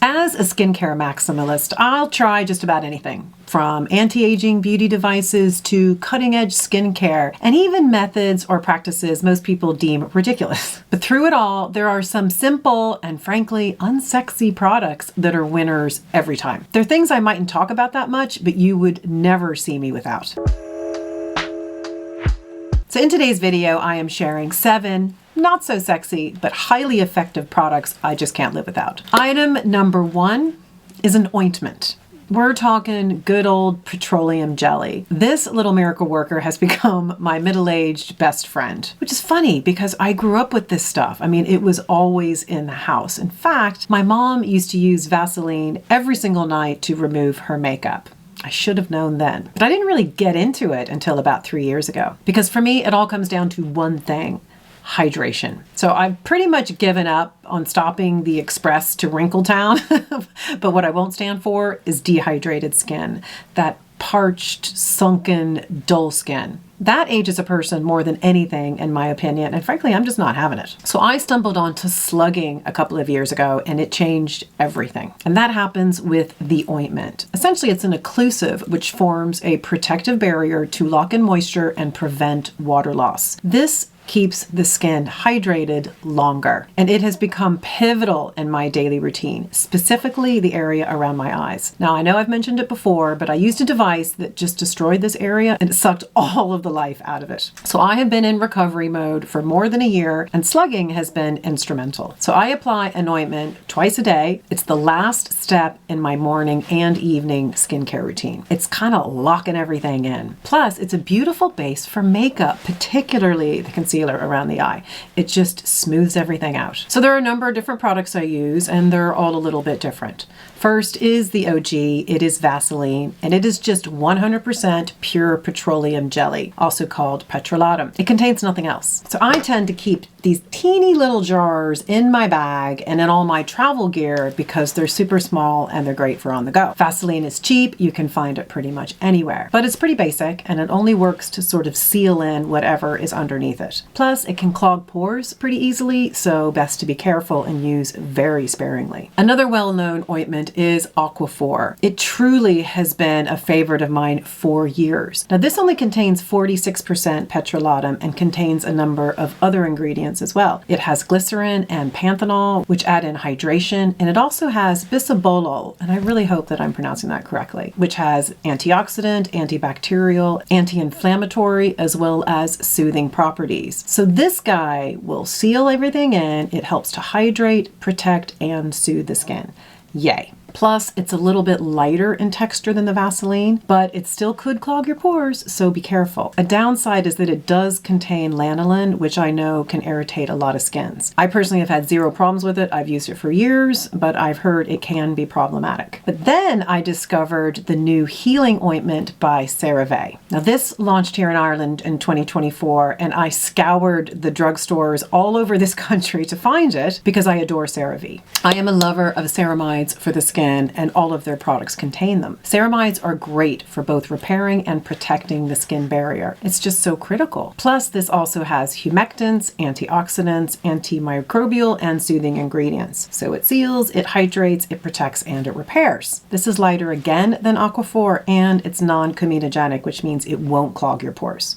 As a skincare maximalist, I'll try just about anything, from anti-aging beauty devices to cutting-edge skincare, and even methods or practices most people deem ridiculous. But through it all, there are some simple and frankly unsexy products that are winners every time. They're things I mightn't talk about that much, but you would never see me without. So in today's video, I am sharing 7 not so sexy, but highly effective products I just can't live without. Item number 1 is an ointment. We're talking good old petroleum jelly. This little miracle worker has become my middle-aged best friend, which is funny because I grew up with this stuff. I mean, it was always in the house. In fact, my mom used to use Vaseline every single night to remove her makeup. I should have known then, but I didn't really get into it until about 3 years ago. Because for me, it all comes down to one thing: hydration. So I've pretty much given up on stopping the express to Wrinkle Town, but what I won't stand for is dehydrated skin. That parched, sunken, dull skin. That ages a person more than anything, in my opinion, and frankly, I'm just not having it. So I stumbled onto slugging a couple of years ago, and it changed everything. And that happens with the ointment. Essentially, it's an occlusive, which forms a protective barrier to lock in moisture and prevent water loss. This keeps the skin hydrated longer, and it has become pivotal in my daily routine, specifically the area around my eyes. Now, I know I've mentioned it before, but I used a device that just destroyed this area and it sucked all of the life out of it. So I have been in recovery mode for more than a year, and slugging has been instrumental. So I apply an ointment twice a day. It's the last step in my morning and evening skincare routine. It's kind of locking everything in. Plus, it's a beautiful base for makeup, particularly the concealer around the eye. It just smooths everything out. So there are a number of different products I use, and they're all a little bit different. First is the OG. It is Vaseline, and it is just 100% pure petroleum jelly, also called petrolatum. It contains nothing else. So I tend to keep these teeny little jars in my bag and in all my travel gear because they're super small and they're great for on the go. Vaseline is cheap. You can find it pretty much anywhere, but it's pretty basic and it only works to sort of seal in whatever is underneath it. Plus, it can clog pores pretty easily, so best to be careful and use very sparingly. Another well-known ointment is Aquaphor. It truly has been a favorite of mine for years. Now, this only contains 46% petrolatum and contains a number of other ingredients as well. It has glycerin and panthenol, which add in hydration, and it also has bisabolol, and I really hope that I'm pronouncing that correctly, which has antioxidant, antibacterial, anti-inflammatory, as well as soothing properties. So this guy will seal everything in. It helps to hydrate, protect, and soothe the skin. Yay. Plus, it's a little bit lighter in texture than the Vaseline, but it still could clog your pores, so be careful. A downside is that it does contain lanolin, which I know can irritate a lot of skins. I personally have had zero problems with it. I've used it for years, but I've heard it can be problematic. But then I discovered the new healing ointment by CeraVe. Now, this launched here in Ireland in 2024, and I scoured the drugstores all over this country to find it because I adore CeraVe. I am a lover of ceramides for the skin, and all of their products contain them. Ceramides are great for both repairing and protecting the skin barrier. It's just so critical. Plus, this also has humectants, antioxidants, antimicrobial, and soothing ingredients. So it seals, it hydrates, it protects, and it repairs. This is lighter again than Aquaphor, and it's non-comedogenic, which means it won't clog your pores.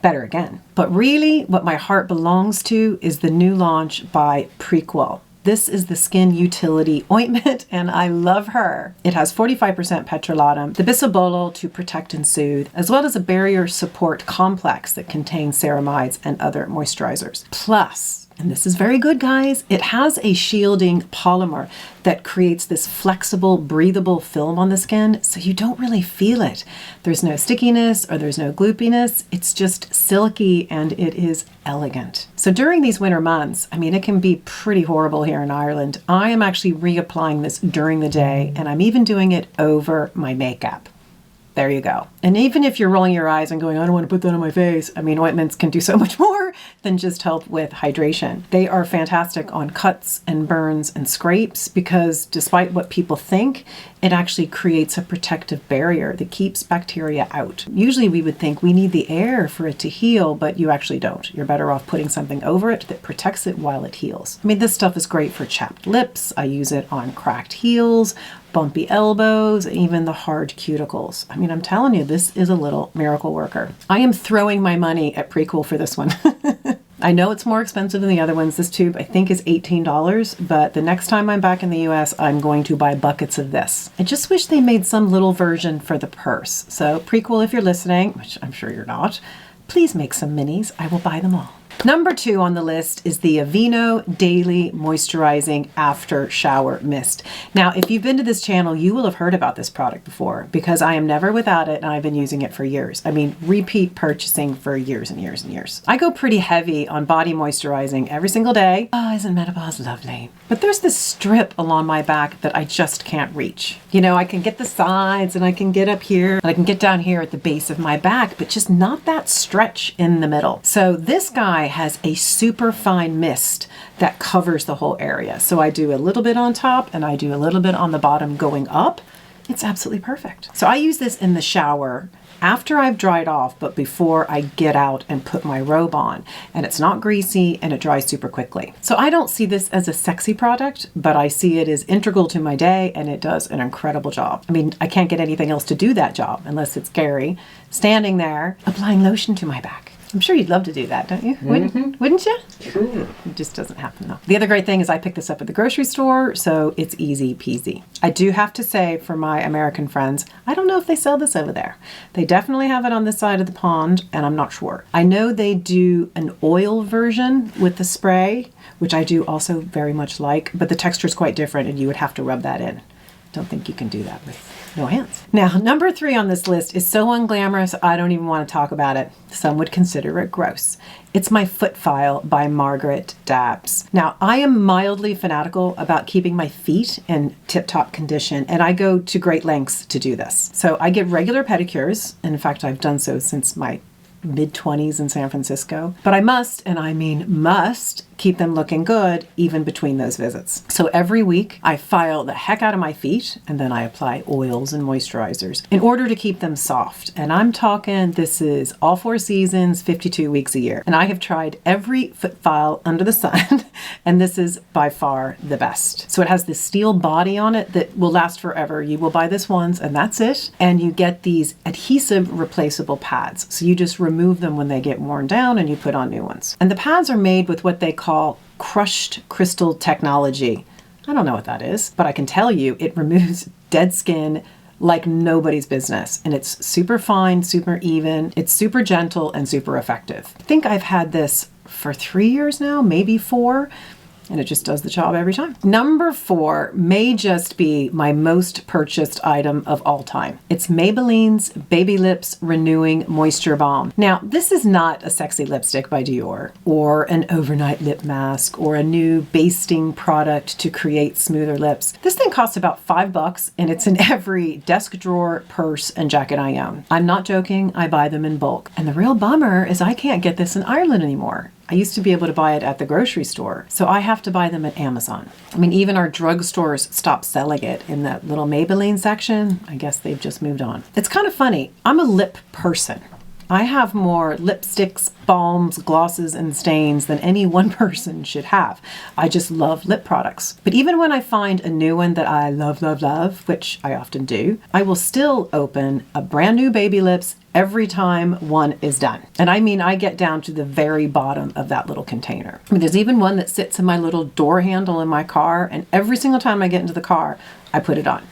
Better again. But really, what my heart belongs to is the new launch by Prequel. This is the skin utility ointment, and I love her. It has 45% petrolatum, the bisabolol to protect and soothe, as well as a barrier support complex that contains ceramides and other moisturizers. Plus, and this is very good, guys, it has a shielding polymer that creates this flexible, breathable film on the skin, so you don't really feel it. There's no stickiness or there's no gloopiness. It's just silky and it is elegant. So during these winter months, I mean, it can be pretty horrible here in Ireland. I am actually reapplying this during the day, and I'm even doing it over my makeup. There you go. And even if you're rolling your eyes and going, I don't want to put that on my face, I mean, ointments can do so much more than just help with hydration. They are fantastic on cuts and burns and scrapes because despite what people think, it actually creates a protective barrier that keeps bacteria out. Usually we would think we need the air for it to heal, but you actually don't. You're better off putting something over it that protects it while it heals. I mean, this stuff is great for chapped lips. I use it on cracked heels, bumpy elbows, even the hard cuticles. I mean, I'm telling you, this is a little miracle worker. I am throwing my money at Prequel for this one. I know it's more expensive than the other ones. This tube, I think, is $18, but the next time I'm back in the US, I'm going to buy buckets of this. I just wish they made some little version for the purse. So Prequel, if you're listening, which I'm sure you're not, please make some minis. I will buy them all. Number 2 on the list is the Aveeno Daily Moisturizing After Shower Mist. Now, if you've been to this channel, you will have heard about this product before because I am never without it and I've been using it for years. I mean, repeat purchasing for years and years and years. I go pretty heavy on body moisturizing every single day. Oh, isn't menopause lovely? But there's this strip along my back that I just can't reach. You know, I can get the sides and I can get up here and I can get down here at the base of my back, but just not that stretch in the middle. So this guy has a super fine mist that covers the whole area. So I do a little bit on top and I do a little bit on the bottom going up. It's absolutely perfect. So I use this in the shower after I've dried off, but before I get out and put my robe on. And it's not greasy and it dries super quickly. So I don't see this as a sexy product, but I see it as integral to my day and it does an incredible job. I mean, I can't get anything else to do that job unless it's Gary standing there applying lotion to my back. I'm sure you'd love to do that, don't you? Wouldn't you? Sure. It just doesn't happen though. The other great thing is I picked this up at the grocery store, so it's easy peasy. I do have to say for my American friends, I don't know if they sell this over there. They definitely have it on this side of the pond, and I'm not sure. I know they do an oil version with the spray, which I do also very much like, but the texture is quite different and you would have to rub that in. Don't think you can do that with no hands. Now, number 3 on this list is so unglamorous, I don't even want to talk about it. Some would consider it gross. It's my Foot File by Margaret Dabbs. Now, I am mildly fanatical about keeping my feet in tip-top condition, and I go to great lengths to do this. So I get regular pedicures. In fact, I've done so since my mid-20s in San Francisco. But I must, and I mean must, keep them looking good even between those visits. So every week I file the heck out of my feet and then I apply oils and moisturizers in order to keep them soft. And I'm talking, this is all 4 seasons, 52 weeks a year. And I have tried every Foot File under the sun and this is by far the best. So it has this steel body on it that will last forever. You will buy this once and that's it. And you get these adhesive replaceable pads. So you just remove them when they get worn down and you put on new ones. And the pads are made with what they call crushed crystal technology. I don't know what that is, but I can tell you it removes dead skin like nobody's business. And it's super fine, super even, it's super gentle and super effective. I think I've had this for 3 years now, maybe 4. And it just does the job every time. Number 4 may just be my most purchased item of all time. It's Maybelline's Baby Lips Renewing Moisture Balm. Now, this is not a sexy lipstick by Dior or an overnight lip mask or a new basting product to create smoother lips. This thing costs about $5 and it's in every desk drawer, purse, and jacket I own. I'm not joking, I buy them in bulk. And the real bummer is I can't get this in Ireland anymore. I used to be able to buy it at the grocery store, so I have to buy them at Amazon. I mean, even our drugstores stopped selling it in that little Maybelline section. I guess they've just moved on. It's kind of funny. I'm a lip person. I have more lipsticks, balms, glosses, and stains than any one person should have. I just love lip products. But even when I find a new one that I love, love, love, which I often do, I will still open a brand new Baby Lips every time one is done. And I mean, I get down to the very bottom of that little container. I mean, there's even one that sits in my little door handle in my car, and every single time I get into the car, I put it on.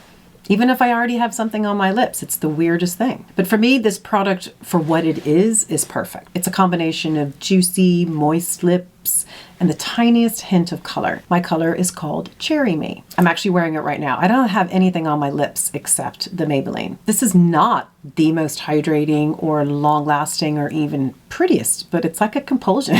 Even if I already have something on my lips, it's the weirdest thing. But for me, this product, for what it is perfect. It's a combination of juicy, moist lips and the tiniest hint of color. My color is called Cherry Me. I'm actually wearing it right now. I don't have anything on my lips except the Maybelline. This is not the most hydrating or long-lasting or even prettiest, but it's like a compulsion.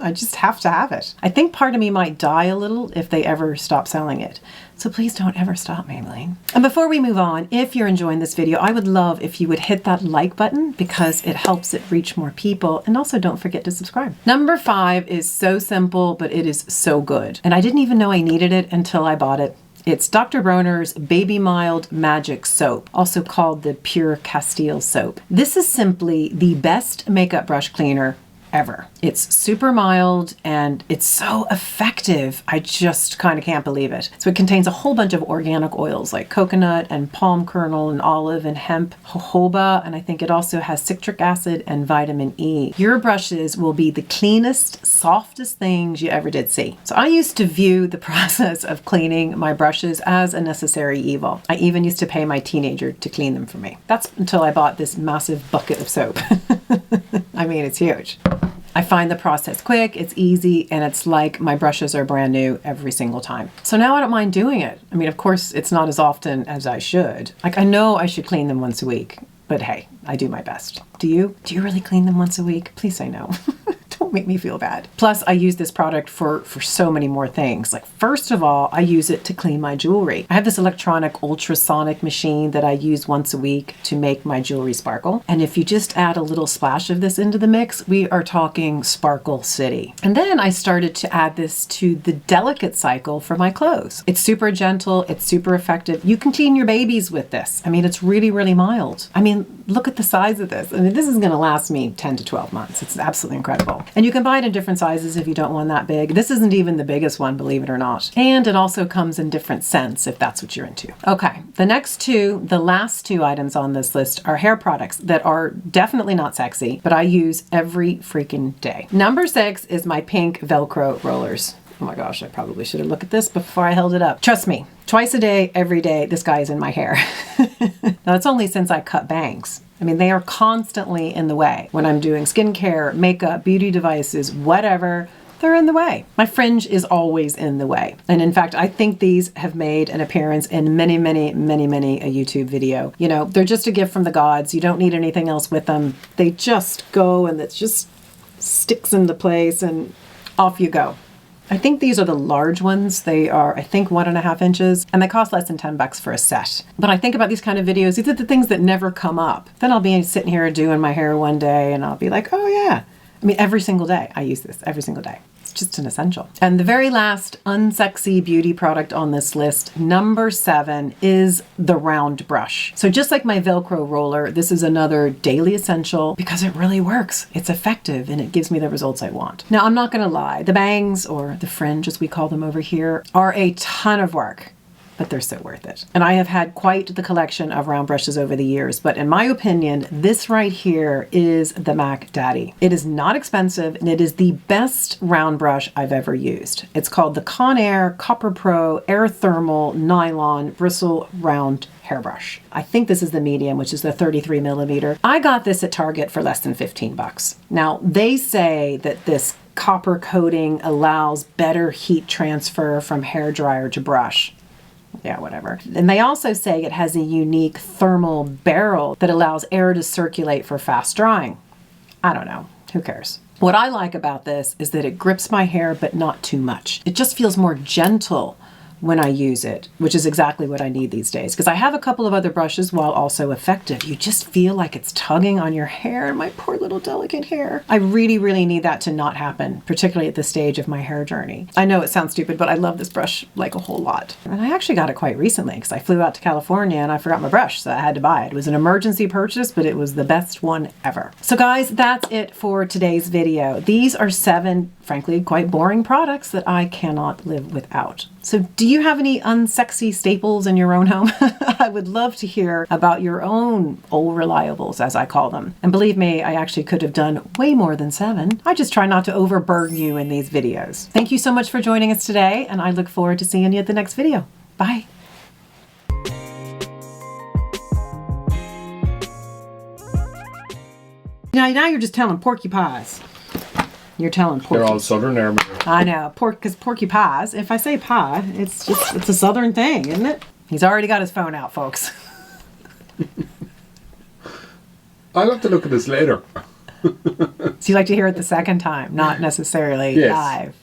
I just have to have it. I think part of me might die a little if they ever stop selling it. So please don't ever stop, Maybelline. And before we move on, if you're enjoying this video, I would love if you would hit that like button because it helps it reach more people. And also don't forget to subscribe. Number 5 is so simple, but it is so good. And I didn't even know I needed it until I bought it. It's Dr. Bronner's Baby Mild Magic Soap, also called the Pure Castile Soap. This is simply the best makeup brush cleaner ever. It's super mild and it's so effective. I just kind of can't believe it. So it contains a whole bunch of organic oils like coconut and palm kernel and olive and hemp, jojoba, and I think it also has citric acid and vitamin E. Your brushes will be the cleanest, softest things you ever did see. So I used to view the process of cleaning my brushes as a necessary evil. I even used to pay my teenager to clean them for me. That's until I bought this massive bucket of soap. I mean, it's huge. I find the process quick, it's easy, and it's like my brushes are brand new every single time. So now I don't mind doing it. I mean, of course, it's not as often as I should. Like, I know I should clean them once a week, but hey, I do my best. Do you? Do you really clean them once a week? Please say no. Don't make me feel bad. Plus, I use this product for so many more things. Like, first of all, I use it to clean my jewelry. I have this electronic ultrasonic machine that I use once a week to make my jewelry sparkle. And if you just add a little splash of this into the mix, we are talking Sparkle City. And then I started to add this to the delicate cycle for my clothes. It's super gentle. It's super effective. You can clean your babies with this. I mean, it's really, really mild. I mean, look at the size of this. I mean, this is going to last me 10 to 12 months. It's absolutely incredible. And you can buy it in different sizes if you don't want that big. This isn't even the biggest one, believe it or not. And it also comes in different scents if that's what you're into. Okay, the last two items on this list are hair products that are definitely not sexy, but I use every freaking day. Number 6 is my pink Velcro rollers. Oh my gosh, I probably should have looked at this before I held it up. Trust me, twice a day, every day, this guy is in my hair. Now, it's only since I cut bangs. I mean, they are constantly in the way. When I'm doing skincare, makeup, beauty devices, whatever, they're in the way. My fringe is always in the way. And in fact, I think these have made an appearance in many, many, many, many a YouTube video. You know, they're just a gift from the gods. You don't need anything else with them. They just go and it just sticks into place and off you go. I think these are the large ones. They are, I think, 1.5 inches, and they cost less than $10 for a set. But I think about these kind of videos, these are the things that never come up. Then I'll be sitting here doing my hair one day and I'll be like, oh yeah. I mean, every single day I use this, every single day. It's just an essential. And the very last unsexy beauty product on this list, number 7, is the round brush. So just like my Velcro roller, this is another daily essential because it really works. It's effective and it gives me the results I want. Now, I'm not gonna lie, the bangs, or the fringe as we call them over here, are a ton of work, but they're so worth it. And I have had quite the collection of round brushes over the years, but in my opinion, this right here is the Mac Daddy. It is not expensive, and it is the best round brush I've ever used. It's called the Conair Copper Pro Air Thermal Nylon Bristle Round Hairbrush. I think this is the medium, which is the 33 millimeter. I got this at Target for less than $15. Now, they say that this copper coating allows better heat transfer from hairdryer to brush. Yeah, whatever. And they also say it has a unique thermal barrel that allows air to circulate for fast drying. I don't know. Who cares? What I like about this is that it grips my hair, but not too much. It just feels more gentle when I use it, which is exactly what I need these days. Because I have a couple of other brushes while also effective. You just feel like it's tugging on your hair, and my poor little delicate hair. I really, really need that to not happen, particularly at this stage of my hair journey. I know it sounds stupid, but I love this brush like a whole lot. And I actually got it quite recently because I flew out to California and I forgot my brush, so I had to buy it. It was an emergency purchase, but it was the best one ever. So guys, that's it for today's video. These are 7, frankly, quite boring products that I cannot live without. So do you have any unsexy staples in your own home? I would love to hear about your own old reliables, as I call them. And believe me, I actually could have done way more than 7. I just try not to overburden you in these videos. Thank you so much for joining us today, and I look forward to seeing you at the next video. Bye. Now you're just telling porcupines. You're telling porky. They're all southern there. I know, because porcupines. If I say pie, it's a southern thing, isn't it? He's already got his phone out, folks. I'll have to look at this later. So you like to hear it the second time, not necessarily live.